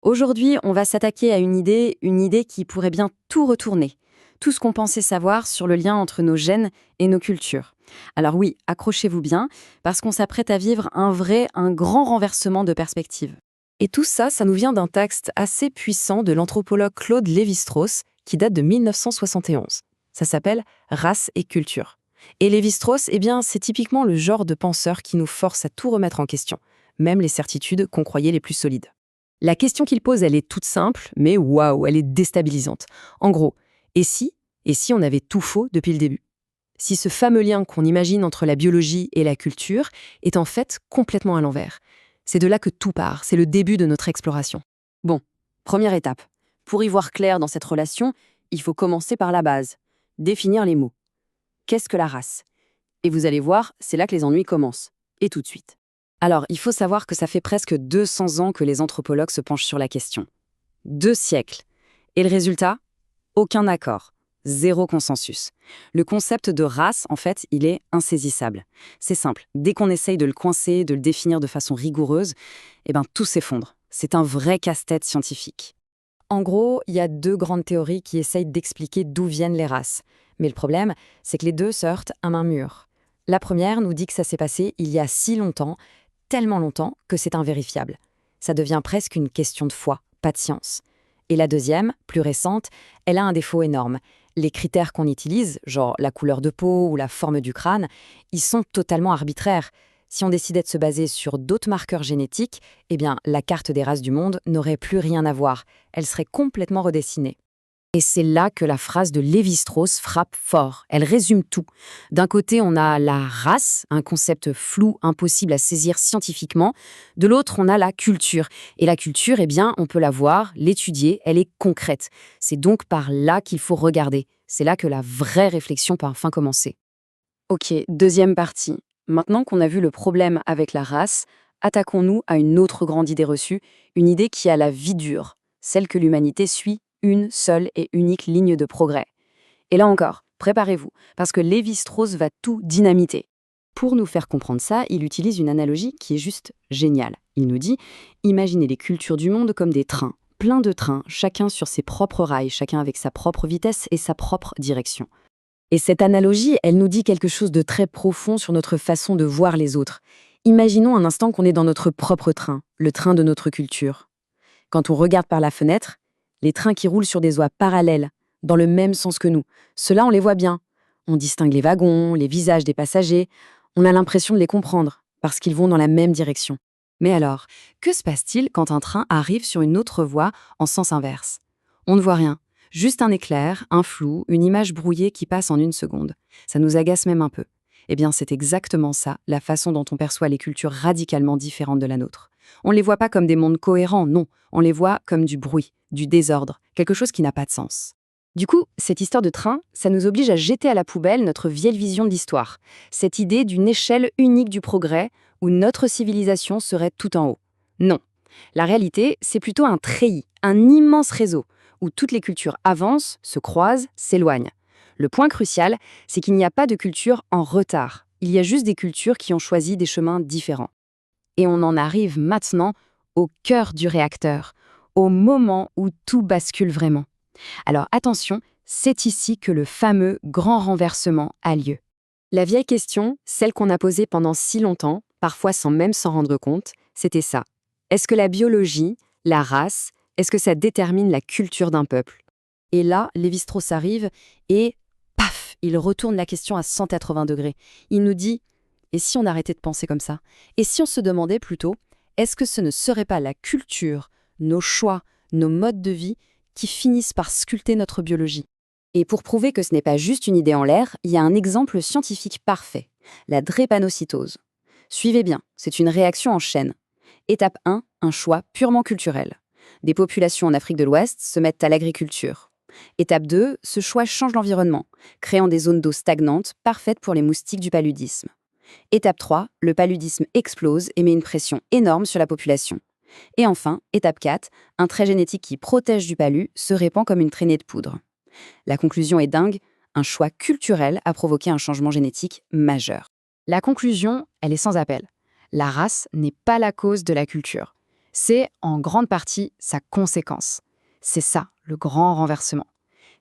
Aujourd'hui, on va s'attaquer à une idée qui pourrait bien tout retourner. Tout ce qu'on pensait savoir sur le lien entre nos gènes et nos cultures. Alors oui, accrochez-vous bien, parce qu'on s'apprête à vivre un grand renversement de perspective. Et tout ça, ça nous vient d'un texte assez puissant de l'anthropologue Claude Lévi-Strauss qui date de 1971. Ça s'appelle Race et culture. Et Lévi-Strauss, eh bien, c'est typiquement le genre de penseur qui nous force à tout remettre en question, même les certitudes qu'on croyait les plus solides. La question qu'il pose, elle est toute simple, mais waouh, elle est déstabilisante. En gros, et si Et si on avait tout faux depuis le début? Si ce fameux lien qu'on imagine entre la biologie et la culture est en fait complètement à l'envers. C'est de là que tout part, c'est le début de notre exploration. Bon, première étape. Pour y voir clair dans cette relation, il faut commencer par la base. Définir les mots. Qu'est-ce que la race? Et vous allez voir, c'est là que les ennuis commencent. Et tout de suite. Alors, il faut savoir que ça fait presque 200 ans que les anthropologues se penchent sur la question. 2 siècles. Et le résultat? Aucun accord. Zéro consensus. Le concept de race, en fait, il est insaisissable. C'est simple. Dès qu'on essaye de le coincer, de le définir de façon rigoureuse, tout s'effondre. C'est un vrai casse-tête scientifique. En gros, il y a 2 grandes théories qui essayent d'expliquer d'où viennent les races. Mais le problème, c'est que les deux se heurtent à main mûre. La première nous dit que ça s'est passé il y a si longtemps, tellement longtemps que c'est invérifiable. Ça devient presque une question de foi, pas de science. Et la deuxième, plus récente, elle a un défaut énorme. Les critères qu'on utilise, genre la couleur de peau ou la forme du crâne, ils sont totalement arbitraires. Si on décidait de se baser sur d'autres marqueurs génétiques, la carte des races du monde n'aurait plus rien à voir. Elle serait complètement redessinée. Et c'est là que la phrase de Lévi-Strauss frappe fort. Elle résume tout. D'un côté, on a la race, un concept flou, impossible à saisir scientifiquement. De l'autre, on a la culture. Et la culture, on peut la voir, l'étudier, elle est concrète. C'est donc par là qu'il faut regarder. C'est là que la vraie réflexion peut enfin commencer. Ok, deuxième partie. Maintenant qu'on a vu le problème avec la race, attaquons-nous à une autre grande idée reçue, une idée qui a la vie dure, celle que l'humanité suit une seule et unique ligne de progrès. Et là encore, préparez-vous, parce que Lévi-Strauss va tout dynamiter. Pour nous faire comprendre ça, il utilise une analogie qui est juste géniale. Il nous dit, imaginez les cultures du monde comme des trains, plein de trains, chacun sur ses propres rails, chacun avec sa propre vitesse et sa propre direction. Et cette analogie, elle nous dit quelque chose de très profond sur notre façon de voir les autres. Imaginons un instant qu'on est dans notre propre train, le train de notre culture. Quand on regarde par la fenêtre, les trains qui roulent sur des voies parallèles, dans le même sens que nous, ceux-là, on les voit bien. On distingue les wagons, les visages des passagers. On a l'impression de les comprendre, parce qu'ils vont dans la même direction. Mais alors, que se passe-t-il quand un train arrive sur une autre voie en sens inverse? On ne voit rien. Juste un éclair, un flou, une image brouillée qui passe en une seconde. Ça nous agace même un peu. C'est exactement ça, la façon dont on perçoit les cultures radicalement différentes de la nôtre. On ne les voit pas comme des mondes cohérents, non. On les voit comme du bruit, du désordre, quelque chose qui n'a pas de sens. Du coup, cette histoire de train, ça nous oblige à jeter à la poubelle notre vieille vision de l'histoire. Cette idée d'une échelle unique du progrès, où notre civilisation serait tout en haut. Non. La réalité, c'est plutôt un treillis, un immense réseau, où toutes les cultures avancent, se croisent, s'éloignent. Le point crucial, c'est qu'il n'y a pas de culture en retard. Il y a juste des cultures qui ont choisi des chemins différents. Et on en arrive maintenant au cœur du réacteur, au moment où tout bascule vraiment. Alors attention, c'est ici que le fameux grand renversement a lieu. La vieille question, celle qu'on a posée pendant si longtemps, parfois sans même s'en rendre compte, c'était ça. Est-ce que la biologie, la race, est-ce que ça détermine la culture d'un peuple? Et là, Lévi-Strauss arrive et paf, il retourne la question à 180 degrés. Il nous dit, et si on arrêtait de penser comme ça? Et si on se demandait plutôt, est-ce que ce ne serait pas la culture, nos choix, nos modes de vie qui finissent par sculpter notre biologie? Et pour prouver que ce n'est pas juste une idée en l'air, il y a un exemple scientifique parfait, la drépanocytose. Suivez bien, c'est une réaction en chaîne. Étape 1, un choix purement culturel. Des populations en Afrique de l'Ouest se mettent à l'agriculture. Étape 2, ce choix change l'environnement, créant des zones d'eau stagnantes parfaites pour les moustiques du paludisme. Étape 3, le paludisme explose et met une pression énorme sur la population. Et enfin, étape 4, un trait génétique qui protège du palu se répand comme une traînée de poudre. La conclusion est dingue, un choix culturel a provoqué un changement génétique majeur. La conclusion, elle est sans appel. La race n'est pas la cause de la culture. C'est en grande partie sa conséquence. C'est ça, le grand renversement.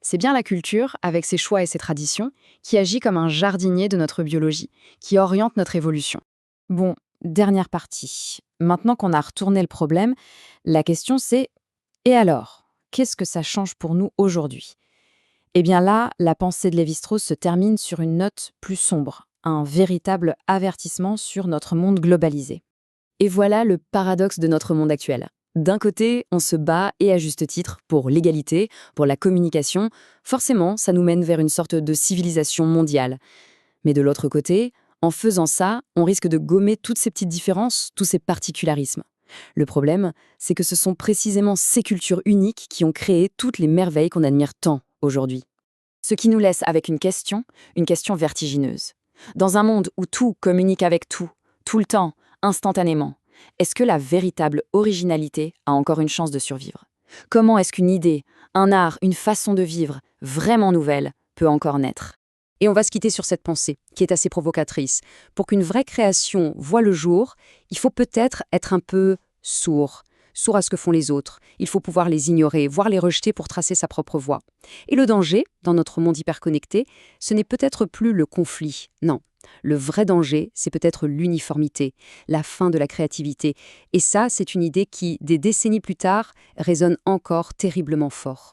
C'est bien la culture, avec ses choix et ses traditions, qui agit comme un jardinier de notre biologie, qui oriente notre évolution. Bon, dernière partie. Maintenant qu'on a retourné le problème, la question c'est et alors? Qu'est-ce que ça change pour nous aujourd'hui? Eh bien là, la pensée de Lévi-Strauss se termine sur une note plus sombre, un véritable avertissement sur notre monde globalisé. Et voilà le paradoxe de notre monde actuel. D'un côté, on se bat, et à juste titre, pour l'égalité, pour la communication. Forcément, ça nous mène vers une sorte de civilisation mondiale. Mais de l'autre côté, en faisant ça, on risque de gommer toutes ces petites différences, tous ces particularismes. Le problème, c'est que ce sont précisément ces cultures uniques qui ont créé toutes les merveilles qu'on admire tant aujourd'hui. Ce qui nous laisse avec une question vertigineuse. Dans un monde où tout communique avec tout le temps, instantanément, est-ce que la véritable originalité a encore une chance de survivre? Comment est-ce qu'une idée, un art, une façon de vivre vraiment nouvelle peut encore naître? Et on va se quitter sur cette pensée, qui est assez provocatrice. Pour qu'une vraie création voie le jour, il faut peut-être être un peu sourd à ce que font les autres. Il faut pouvoir les ignorer, voire les rejeter pour tracer sa propre voie. Et le danger, dans notre monde hyperconnecté, ce n'est peut-être plus le conflit, non. Le vrai danger, c'est peut-être l'uniformité, la fin de la créativité. Et ça, c'est une idée qui, des décennies plus tard, résonne encore terriblement fort.